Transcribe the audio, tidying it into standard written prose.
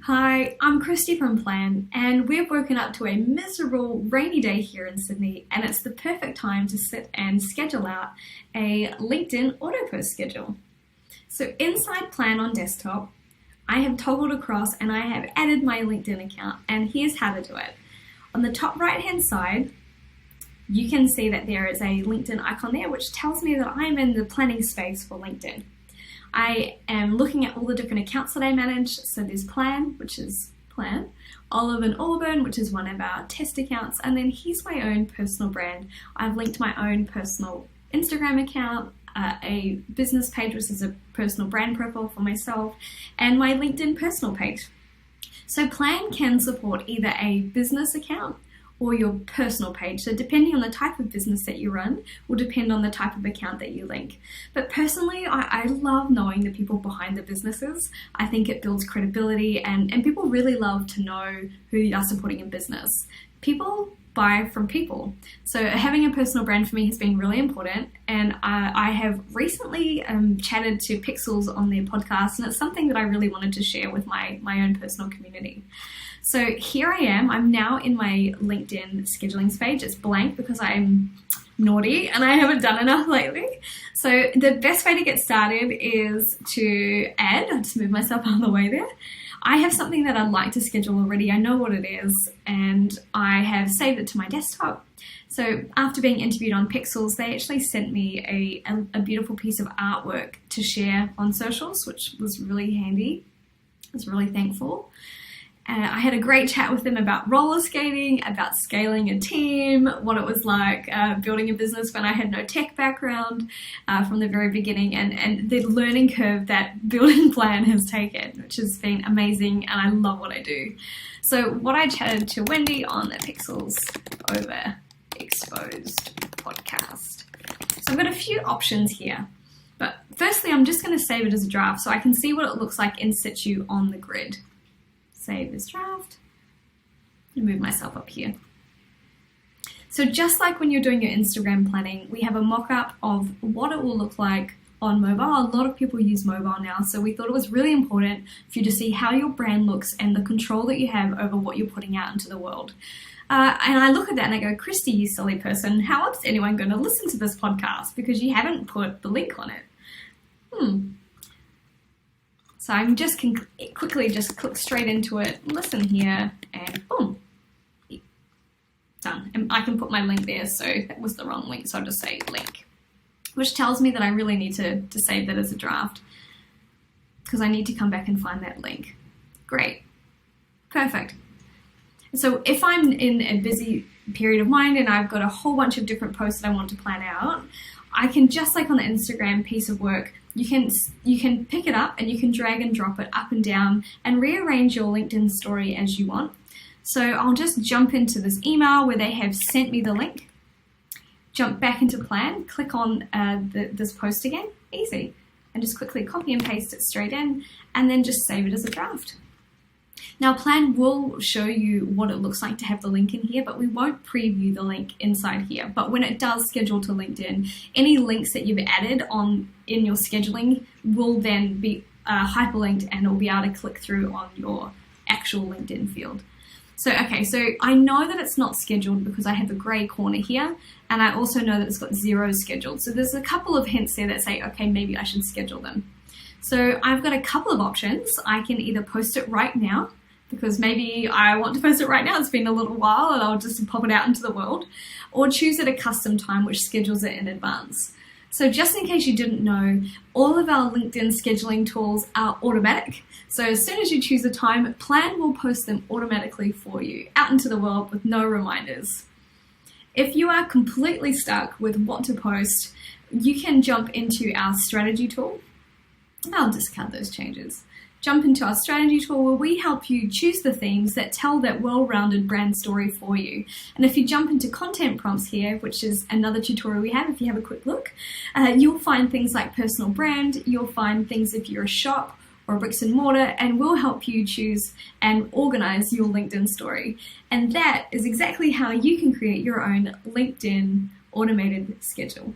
Hi, I'm Christy from Plann, and we've woken up to a miserable rainy day here in Sydney, and it's the perfect time to sit and schedule out a LinkedIn auto post schedule. So inside Plann on desktop, I have toggled across and I have added my LinkedIn account, and here's how to do it. On the top right hand side, you can see that there is a LinkedIn icon there, which tells me that I'm in the planning space for LinkedIn. I am looking at all the different accounts that I manage. So there's Plann, which is Plann, Olive and Auburn, which is one of our test accounts, and then here's my own personal brand. I've linked my own personal Instagram account, a business page, which is a personal brand profile for myself, and my LinkedIn personal page. So Plann can support either a business account or your personal page. So depending on the type of business that you run will depend on the type of account that you link. But personally, I love knowing the people behind the businesses. I think it builds credibility and people really love to know who you are supporting in business. People buy from people. So having a personal brand for me has been really important, and I have recently chatted to Pixels on their podcast, and it's something that I really wanted to share with my own personal community. So here I am. I'm now in my LinkedIn scheduling page. It's blank because I'm naughty and I haven't done enough lately. So the best way to get started is to add. I'll just move myself out of the way there. I have something that I'd like to schedule already. I know what it is, and I have saved it to my desktop. So after being interviewed on Pixels, they actually sent me a beautiful piece of artwork to share on socials, which was really handy. I was really thankful. I had a great chat with them about roller skating, about scaling a team, what it was like building a business when I had no tech background from the very beginning, and the learning curve that building Plann has taken, which has been amazing, and I love what I do. So what I chatted to Wendy on the Pixels Overexposed podcast. So I've got a few options here, but firstly I'm just going to save it as a draft so I can see what it looks like in situ on the grid. Save this draft and move myself up here. So just like when you're doing your Instagram planning, we have a mock-up of what it will look like on mobile. A lot of people use mobile now, so we thought it was really important for you to see how your brand looks and the control that you have over what you're putting out into the world. And I look at that and I go, Christy, you silly person, how else is anyone going to listen to this podcast because you haven't put the link on it? So I'm just quickly just click straight into it, listen here, and boom, done. And I can put my link there, so that was the wrong link, so I'll just say link, which tells me that I really need to save that as a draft because I need to come back and find that link. Great, perfect. So if I'm in a busy period of mind and I've got a whole bunch of different posts that I want to plan out, I can, just like on the Instagram piece of work, you can pick it up and you can drag and drop it up and down and rearrange your LinkedIn story as you want. So I'll just jump into this email where they have sent me the link, jump back into Plann, click on this post again, easy, and just quickly copy and paste it straight in and then just save it as a draft. Now Plann will show you what it looks like to have the link in here, but we won't preview the link inside here. But when it does schedule to LinkedIn, any links that you've added in your scheduling will then be hyperlinked and it'll be able to click through on your actual LinkedIn field. So I know that it's not scheduled because I have a gray corner here, and I also know that it's got 0 scheduled. So there's a couple of hints there that say, okay, maybe I should schedule them. So I've got a couple of options. I can either post it right now, because maybe I want to post it right now, it's been a little while and I'll just pop it out into the world, or choose at a custom time which schedules it in advance. So just in case you didn't know, all of our LinkedIn scheduling tools are automatic. So as soon as you choose a time, Plann will post them automatically for you out into the world with no reminders. If you are completely stuck with what to post, you can jump into our strategy tool. I'll discard those changes. Jump into our strategy tool where we help you choose the themes that tell that well-rounded brand story for you. And if you jump into content prompts here, which is another tutorial we have, if you have a quick look, you'll find things like personal brand, you'll find things if you're a shop or a bricks and mortar, and we'll help you choose and organize your LinkedIn story. And that is exactly how you can create your own LinkedIn automated schedule.